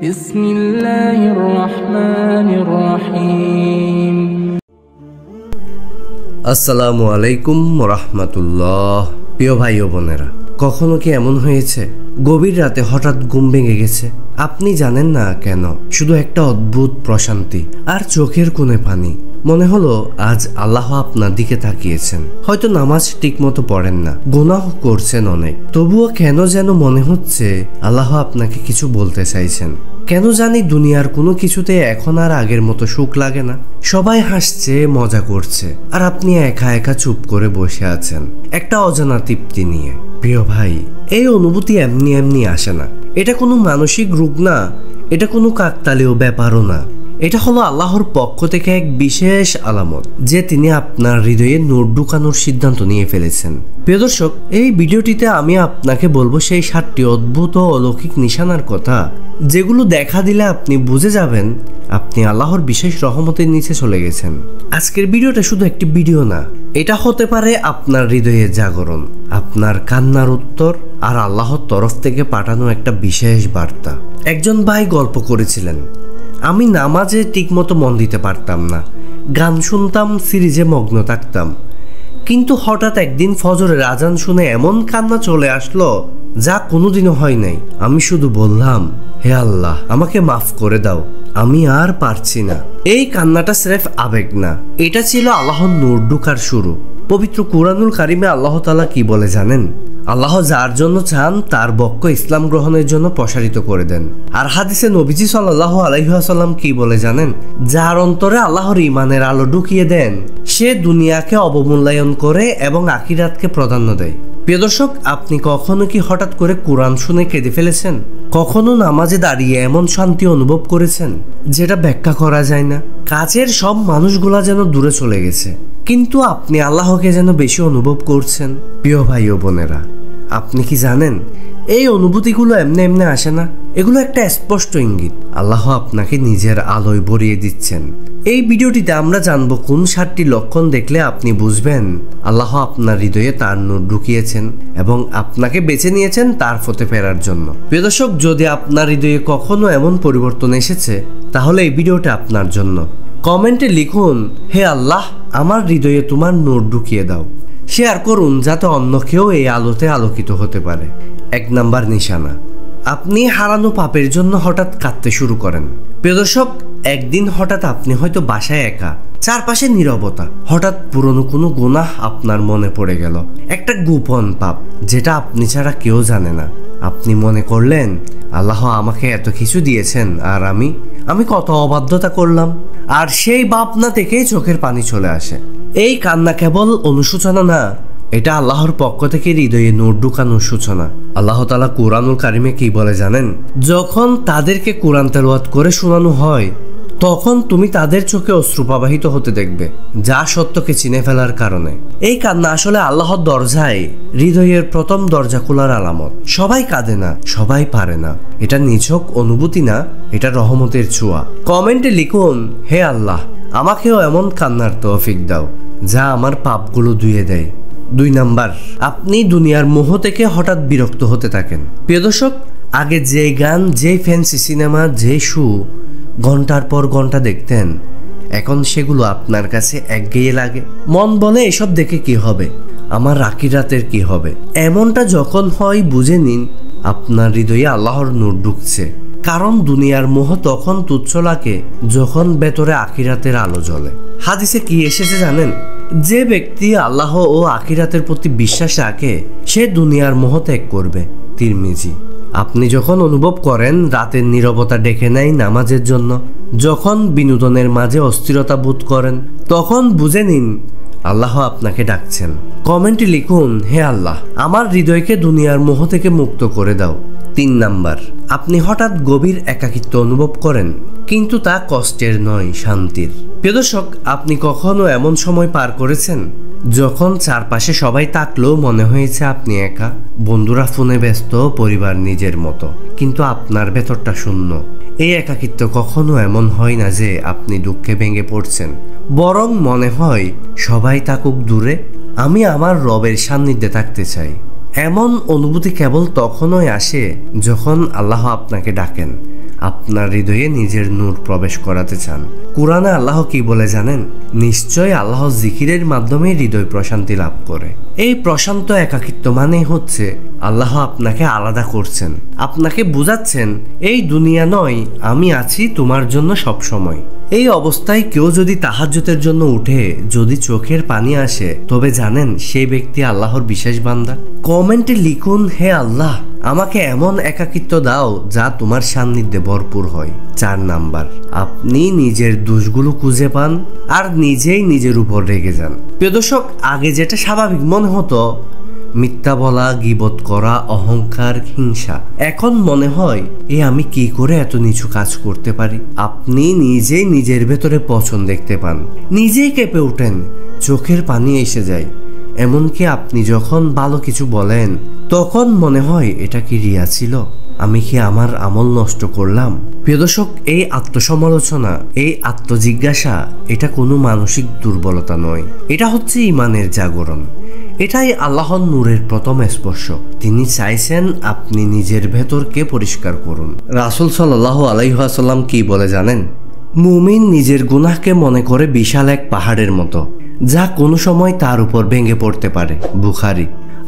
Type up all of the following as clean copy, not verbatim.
বিসমিল্লাহির রহমানির রহিম। আসসালামু আলাইকুম রাহমাতুল্লাহ। প্রিয় ভাই ও বোনেরা, কখনো কি এমন হয়েছে গভীর রাতে হঠাৎ ঘুম ভেঙে গেছে? আপনি জানেন না কেন, শুধু একটা অদ্ভুত প্রশান্তি আর চোখের কোণে পানি। মনে হলো আজ আল্লাহ আপনার দিকে তাকিয়েছেন। হয়তো নামাজ ঠিক মতো পড়েন না, গুনাহ করছেন অনেক, তবুও কেন যেন মনে হচ্ছে আল্লাহ আপনাকে কিছু বলতে চাইছেন। কেন জানি দুনিয়ার কোনো কিছুতে এখন আর আগের মতো সুখ লাগে না। সবাই হাসছে, মজা করছে, আর আপনি একা একা চুপ করে বসে আছেন একটা অজানা তৃপ্তি নিয়ে। প্রিয় ভাই, এই অনুভূতি এমনি এমনি আসে না। এটা কোনো মানসিক রোগ না, এটা কোনো কাকতালীয় ব্যাপারও না। এটা হলো আল্লাহর পক্ষ থেকে এক বিশেষ আলামত যে তিনি আপনার হৃদয়ে নূর ঢুকানোর সিদ্ধান্ত নিয়ে ফেলেছেন। প্রিয় দর্শক, এই ভিডিওটিতে আমি আপনাকে বলবো সেই 7টি অদ্ভুত ও অলৌকিক নিশানার কথা, যেগুলো দেখা দিলে আপনি বুঝে যাবেন আপনি আল্লাহর বিশেষ রহমতের নিচে চলে গেছেন। আজকের ভিডিওটা শুধু একটি ভিডিও না, এটা হতে পারে আপনার হৃদয়ের জাগরণ, আপনার কান্নার উত্তর, আর আল্লাহর তরফ থেকে পাঠানো একটা বিশেষ বার্তা। একজন ভাই গল্প করেছিলেন, আমি নামাজে ঠিকমতো মন দিতে পারতাম না, গান শুনতাম, সিরিজে মগ্ন থাকতাম, কিন্তু হঠাৎ একদিন ফজরের আজান শুনে এমন কান্না চলে আসলো যা কোনোদিনও হয় নাই। আমি শুধু বললাম, হে আল্লাহ, আমাকে মাফ করে দাও, আমি আর পারছি না। এই কান্নাটা স্রেফ আবেগ না, এটা ছিল আল্লাহর নূর ঢুকার শুরু। পবিত্র কুরআনুল কারিমে আল্লাহ তাআলা কি বলে জানেন? আল্লাহ যার জন্য চান তার বক্ষ ইসলাম গ্রহণের জন্য প্রসারিত করে দেন। আর হাদিসে নবীজি সাল্লাল্লাহু আলাইহি ওয়াসাল্লাম কি বলে জানেন? যার অন্তরে আল্লাহর ঈমানের আলো ঢুকিয়ে দেন, সে দুনিয়াকে অবমূল্যায়ন করে এবং আখিরাতকে প্রাধান্য দেয়। প্রিয় দর্শক, আপনি কখনো কি হঠাৎ করে কোরআন শুনে কেঁদে ফেলেছেন? কখনো নামাজে দাঁড়িয়ে এমন শান্তি অনুভব করেছেন যেটা ব্যাখ্যা করা যায় না? কাছের সব মানুষগুলা যেন দূরে চলে গেছে, কিন্তু আপনি আল্লাহকে যেন বেশি অনুভব করছেন। প্রিয় ভাই ও বোনেরা, আপনি কি জানেন এই অনুভূতিগুলো এমনি এমনি আসে না। এগুলো একটা স্পষ্ট ইঙ্গিত আল্লাহ আপনাকে নিজের আলোয় ভরিয়ে দিচ্ছেন। এই ভিডিওটিতে আমরা জানবো কোন 7টি লক্ষণ দেখলে আপনি বুঝবেন আল্লাহ আপনার হৃদয়ে তার নূর ঢুকিয়েছেন এবং আপনাকে বেছে নিয়েছেন তার পথে ফেরার জন্য। প্রিয় দর্শক, যদি আপনার হৃদয়ে কখনো এমন পরিবর্তন এসেছে, তাহলে এই ভিডিওটা আপনার জন্য। কমেন্টে লিখুন, হে আল্লাহ, আমার হৃদয়ে তোমার নূর ঢুকিয়ে দাও। শেয়ার করুন যাতে অন্য কেউ এই আলোতে আলোকিত হতে পারে। 1 নাম্বার নিশানা, আপনি হারানো পাপের জন্য হঠাৎ কাঁদতে শুরু করেন। প্রিয় দর্শক, একদিন হঠাৎ আপনি হয়তো বাসায় একা, চারপাশে নীরবতা, হঠাৎ পুরনো কোনো গুনাহ আপনার মনে পড়ে গেল, একটা গোপন পাপ যেটা আপনি ছাড়া কেউ জানে না। আপনি মনে করলেন, আল্লাহ আমাকে এত কিছু দিয়েছেন আর আমি কত অবাধ্যতা করলাম। আর সেই ভাবনা থেকেই চোখের পানি চলে আসে। এই কান্না কেবল অনুশোচনা না, এটা আল্লাহর পক্ষ থেকে হৃদয়ে নূর ঢুকানোর সূচনা। আল্লাহ তাআলা কুরআনুল কারিমে কি বলে জানেন? যখন তাদেরকে কোরআন তেলাওয়াত করে শোনানো হয়, তখন তুমি তাদের চোখে অশ্রু প্রবাহিত হতে দেখবে, যা সত্যকে চিনে ফেলার কারণে। এই কান্না আসলে আল্লাহর দরজায় হৃদয়ের প্রথম দরজা খোলার আলামত। সবাই কাঁদে না, সবাই পারে না, এটা নিছক অনুভূতি না, এটা রহমতের ছোঁয়া। কমেন্টে লিখুন, হে আল্লাহ, আমাকেও এমন কান্নার তৌফিক দাও যা আমার পাপগুলো ধুয়ে দেয়। 2 নাম্বার, আপনি দুনিয়ার মোহ থেকে হঠাৎ বিরক্ত হতে থাকেন। প্রিয় দর্শক, আগে যে গান, যে ফ্যান্সি সিনেমা, যে শো ঘন্টার পর ঘন্টা দেখতেন, এখন সেগুলো আপনার কাছে একঘেয়ে লাগে। মন বলে এসব দেখে কি হবে, আমার আখিরাতের কি হবে? এমনটা যখন হয়, বুঝে নিন আপনার হৃদয়ে আল্লাহর নূর ঢুকছে। কারণ দুনিয়ার মোহ তখন তুচ্ছ লাগে যখন ভেতরে আখিরাতের আলো জ্বলে। হাদিসে কি এসেছে জানেন? যে ব্যক্তি আল্লাহ ও আখিরাতের প্রতি বিশ্বাস রাখে, সে দুনিয়ার মোহ ত্যাগ করবে। তিরমিজি। আপনি যখন অনুভব করেন রাতের নীরবতা ডেকে নেয় নামাজের জন্য, যখন বিনোদনের মাঝে অস্থিরতা বোধ করেন, তখন বুঝে নিন আল্লাহ আপনাকে ডাকছেন। কমেন্টে লিখুন, হে আল্লাহ, আমার হৃদয়কে দুনিয়ার মোহ থেকে মুক্ত করে দাও। 3 নাম্বার, আপনি হঠাৎ গভীর একাকিত্ব অনুভব করেন, কিন্তু তা কষ্টের নয়, শান্তির। প্রিয় দর্শক, আপনি কখনো এমন সময় পার করেছেন যখন চারপাশে সবাই থাকলেও মনে হয়েছে আপনি একা? বন্ধুরা ফোনে ব্যস্ত, পরিবার নিজের মতো, কিন্তু আপনার ভেতরটা শূন্য। এই একাকিত্ব কখনো এমন হয় না যে আপনি দুঃখে ভেঙে পড়ছেন, বরং মনে হয় সবাই থাকুক দূরে, আমি আমার রবের সান্নিধ্যে থাকতে চাই। এমন অনুভূতি কেবল তখনই আসে যখন আল্লাহ আপনাকে ডাকেন, আপনার হৃদয়ে নিজের নূর প্রবেশ করাতে চান। কুরআনে আল্লাহ কি বলে জানেন? নিশ্চয় আল্লাহ জিকিরের মাধ্যমে হৃদয় প্রশান্তি লাভ করে। এই প্রশান্ত একাকিত্ব মানে হচ্ছে আল্লাহ আপনাকে আলাদা করছেন, আপনাকে বুঝাচ্ছেন এই দুনিয়া নয়, আমি আছি তোমার জন্য সব সময়। এই অবস্থায় কেউ যদি তাহাজ্জুদের জন্য উঠে, যদি চোখের পানি আসে, তবে জানেন সেই ব্যক্তি আল্লাহর বিশেষ বান্দা। কমেন্টে লিখুন, হে আল্লাহ, আমাকে এমন একাকিত্ব দাও যা তোমার সান্নিধ্যে ভরপুর হয়। 4 নাম্বার, আপনি নিজের দোষগুলো খুঁজে পান আর নিজেই নিজের উপর রেগে যান। প্রিয় দর্শক, আগে যেটা স্বাভাবিক মনে হতো, মিথ্যা বলা, গীবত করা, অহংকার, হিংসা, এখন মনে হয় আমি কি করে এত নিচু কাজ করতে পারি। আপনি নিজেই নিজের ভেতরে পছন্দ দেখতে পান, নিজেই কেঁপে ওঠেন, চোখের পানি এসে যায়। এমনকি আপনি যখন ভালো কিছু বলেন তখন মনে হয় এটা কি রিয়া ছিল, আমি কি আমার আমল নষ্ট করলাম। প্রিয় দর্শক, এই আত্মসমালোচনা, এই আত্মজিজ্ঞাসা, এটা কোনো মানসিক দুর্বলতা নয়, এটা হচ্ছে ঈমানের জাগরণ। এটাই আল্লাহর নূরের প্রথম স্পর্শ। তিনি চাইছেন আপনি নিজের ভেতরকে পরিষ্কার করুন। রাসূল সাল্লাল্লাহু আলাইহি ওয়াসাল্লাম কি বলে জানেন? মুমিন নিজের গুনাহকে মনে করে বিশাল এক পাহাড়ের মতো, যা কোনো সময় তার উপর ভেঙে পড়তে পারে। বুখারী।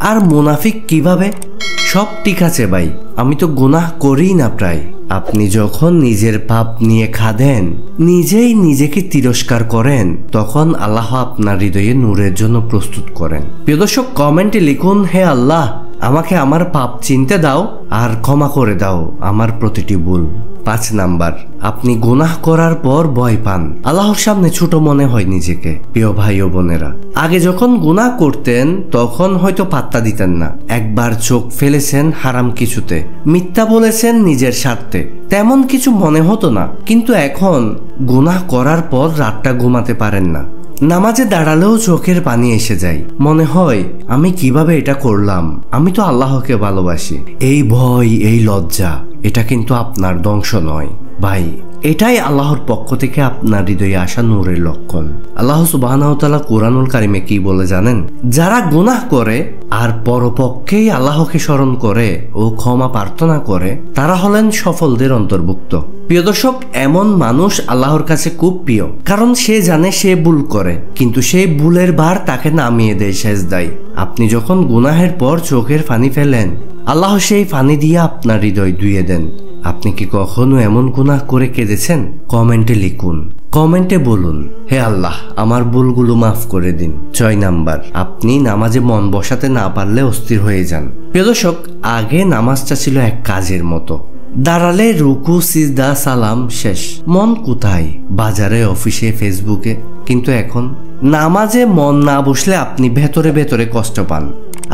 আর মুনাফিক কিভাবে? সব ঠিক আছে ভাই, আমি তো গুনাহ করি না প্রায়। আপনি যখন নিজের পাপ নিয়ে খাদেন, নিজেই নিজেকে তিরস্কার করেন, তখন আল্লাহ আপনার হৃদয়ে নূরের জন্য প্রস্তুত করেন। প্রিয় দর্শক, কমেন্টে লিখুন, হে আল্লাহ, আমাকে আমার পাপ চিনতে দাও আর ক্ষমা করে দাও আমার প্রতিটি ভুল। 5 নাম্বার, আপনি গুনাহ করার পর ভয় পান, আল্লাহর সামনে ছোট মনে হয় নিজেকে। প্রিয় ভাই ও বোনেরা, আগে যখন গুনাহ করতেন তখন হয়তো পাত্তা দিতেন না, একবার চোখ ফেলেছেন হারাম কিছুতে, মিথ্যা বলেছেন নিজের স্বার্থে, তেমন কিছু মনে হতো না। কিন্তু এখন গুনাহ করার পর রাতটা ঘুমাতে পারেন না, নামাজে দাঁড়ালেও চোখের পানি এসে যায়, মনে হয় আমি কিভাবে এটা করলাম, আমি তো আল্লাহকে ভালোবাসি। এই ভয়, এই লজ্জা, এটা কিন্তু আপনার ধ্বংস নয় ভাই, এটাই আল্লাহর পক্ষ থেকে আপনার হৃদয়ে আসা নূরের লক্ষণ। আল্লাহ সুবহানাহু ওয়া তাআলা কুরআনুল কারিমে কি বলে জানেন? যারা গুনাহ করে আর পরপক্ষেই আল্লাহকে স্মরণ করে ও ক্ষমা প্রার্থনা করে, তারা হলেন সফলদের অন্তর্ভুক্ত। প্রিয় দর্শক, এমন মানুষ আল্লাহর কাছে খুব প্রিয়, কারণ সে জানে সে ভুল করে, কিন্তু সেই ভুলের ভার তাকে নামিয়ে দেয় সেজদায়। আপনি যখন গুনাহের পর চোখের পানি ফেলেন, আল্লাহ সেই পানি দিয়ে আপনার হৃদয় ধুয়ে দেন। আপনি কি কখনো এমন গুনাহ করে কেঁদেছেন? কমেন্টে লিখুন, কমেন্টে বলুন, হে আল্লাহ, আমার ভুলগুলো মাফ করে দিন। 6 নাম্বার, আপনি নামাজে মন বসাতে না পারলে অস্থির হয়ে যান। প্রিয় দর্শক, আগে নামাজটা ছিল এক কাজের মতো, দাঁড়ালে রুকু, সিজদা, সালাম, শেষ। মন কোথায়? বাজারে, অফিসে, ফেসবুকে। কিন্তু এখন নামাজে মন না বসলে আপনি ভেতরে ভেতরে কষ্ট পান,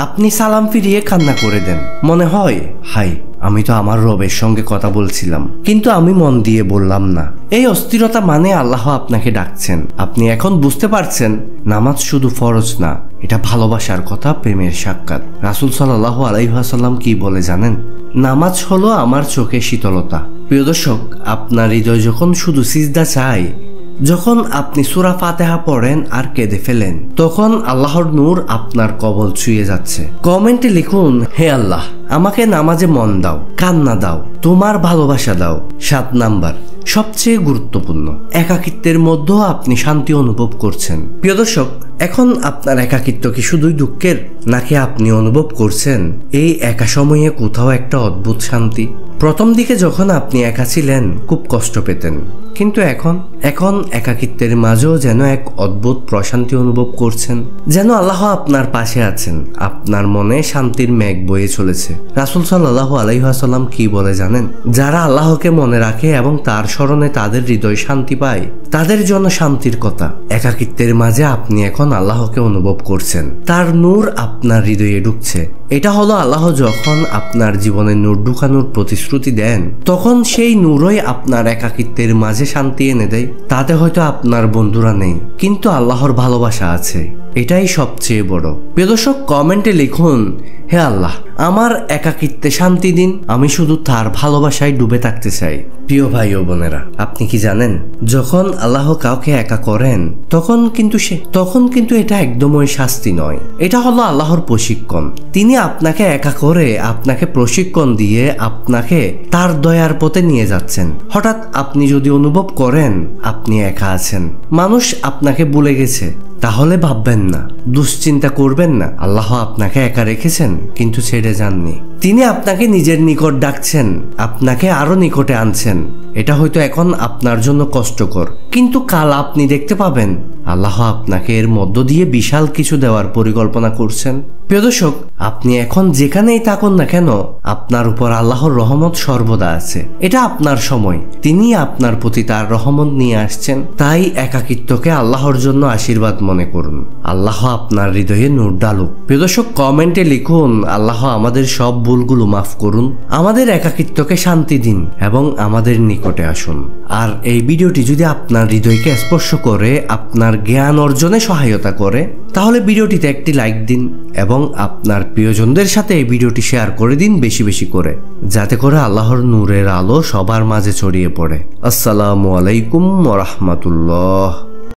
আপনি সালাম ফিরিয়ে কান্না করে দেন, মনে হয় হাই, আমি তো আমার রবের সঙ্গে কথা বলছিলাম, কিন্তু আমি মন দিয়ে বললাম না। এই অস্থিরতা মানে আল্লাহ আপনাকে ডাকছেন। আপনি এখন বুঝতে পারছেন নামাজ শুধু ফরজ না, এটা ভালোবাসার কথা, প্রেমের সাক্ষাৎ। রাসূল সাল্লাল্লাহু আলাইহি ওয়াসাল্লাম কি বলে জানেন? নামাজ হলো আমার চোখে শীতলতা। প্রিয় দর্শক, আপনার হৃদয় যখন শুধু সিজদা চায়, যখন আপনি সূরা ফাতিহা পড়েন আর কেঁদে ফেলেন, তখন আল্লাহর নূর আপনার কবল ছুঁয়ে যাচ্ছে। কমেন্টে লিখুন, হে আল্লাহ, আমাকে নামাজে মন দাও, কান্না দাও, তোমার ভালোবাসা দাও। 7 নাম্বার, সবচেয়ে গুরুত্বপূর্ণ, একাকিত্বের মধ্যেও আপনি শান্তি অনুভব করছেন। প্রিয় দর্শক, এখন আপনার একাকিত্ব কি শুধুই দুঃখের, নাকি আপনি অনুভব করছেন এই একা সময়ে কোথাও একটা অদ্ভুত শান্তি? প্রথম দিকে যখন আপনি একা ছিলেন খুব কষ্ট পেতেন, কিন্তু এখন একাকিত্বের মাঝেও যেন এক অদ্ভুত প্রশান্তি অনুভব করছেন, যেন আল্লাহ আপনার পাশে আছেন, আপনার মনে শান্তির মেঘ বয়ে চলেছে। রাসূল সাল্লাল্লাহু আলাইহি ওয়াসাল্লাম কি বলে জানেন? যারা আল্লাহকে মনে রাখে এবং তার স্মরণে তাদের হৃদয় শান্তি পায়, তাদের জন্য শান্তির কথা। একাকিত্বের মাঝে আপনি এখন আল্লাহকে অনুভব করছেন, তার নূর আপনার হৃদয়ে ঢুকছে। এটা হলো আল্লাহ যখন আপনার জীবনে নূর ঢুকানোর প্রতিশ্রুতি দেন, তখন সেই নূরই আপনার একাকিত্বের মাঝে শান্তি এনে দেয়। তাতে হয়তো আপনার বন্ধুরা নেই, কিন্তু আল্লাহর ভালোবাসা আছে, এটাই সবচেয়ে বড়। প্রিয় দর্শক, কমেন্টে লিখুন, হে আল্লাহ, আমার একাকিত্বে শান্তি দিন, আমি শুধু তার ভালোবাসায় ডুবে থাকতে চাই। প্রিয় ভাই ও বোনেরা, আপনি কি জানেন, যখন আল্লাহ কাউকে একা করেন তখন কিন্তু এটা একদমই শাস্তি নয়, এটা হলো আল্লাহর প্রশিক্ষণ। তিনি আপনাকে একা করে, আপনাকে প্রশিক্ষণ দিয়ে আপনাকে তার দয়ার পথে নিয়ে যাচ্ছেন। হঠাৎ আপনি যদি অনুভব করেন আপনি একা আছেন, মানুষ আপনাকে ভুলে গেছে, তাহলে ভাববেন না, দুশ্চিন্তা করবেন না। আল্লাহ আপনাকে একা রেখেছেন কিন্তু ছেড়ে যাননি। তিনি আপনাকে নিজের নিকট ডাকছেন, আপনাকে আরো নিকটে আনছেন। এটা হয়তো এখন আপনার জন্য কষ্টকর, কিন্তু কাল আপনি দেখতে পাবেন আল্লাহ আপনাকে এর মধ্য দিয়ে বিশাল কিছু দেওয়ার পরিকল্পনা করছেন। প্রিয় দর্শক, আপনি এখন যেখানেই থাকুন না কেন, আপনার উপর আল্লাহর রহমত সর্বদা আছে। এটা আপনার সময়, তিনি আপনার প্রতি তার রহমত নিয়ে আসছেন। তাই একাকিত্বকে আল্লাহর জন্য আশীর্বাদ মনে করুন। আল্লাহ আপনার হৃদয়ে নূর ডালুক। প্রিয় দর্শক, কমেন্টে লিখুন, আল্লাহ আমাদের সব ভুলগুলো মাফ করুন, আমাদের একাকিত্বকে শান্তি দিন এবং আমাদের নিকটে আসুন। আর এই ভিডিওটি যদি আপনার হৃদয়কে স্পর্শ করে, আপনার জ্ঞান অর্জনে সহায়তা করে, তাহলে ভিডিওটিতে একটি লাইক দিন এবং আপনার প্রিয়জনদের সাথে এই ভিডিওটি শেয়ার করে দিন বেশি বেশি করে, যাতে করে আল্লাহর নূরের আলো সবার মাঝে ছড়িয়ে পড়ে। আসসালামু আলাইকুম ওয়া রাহমাতুল্লাহ।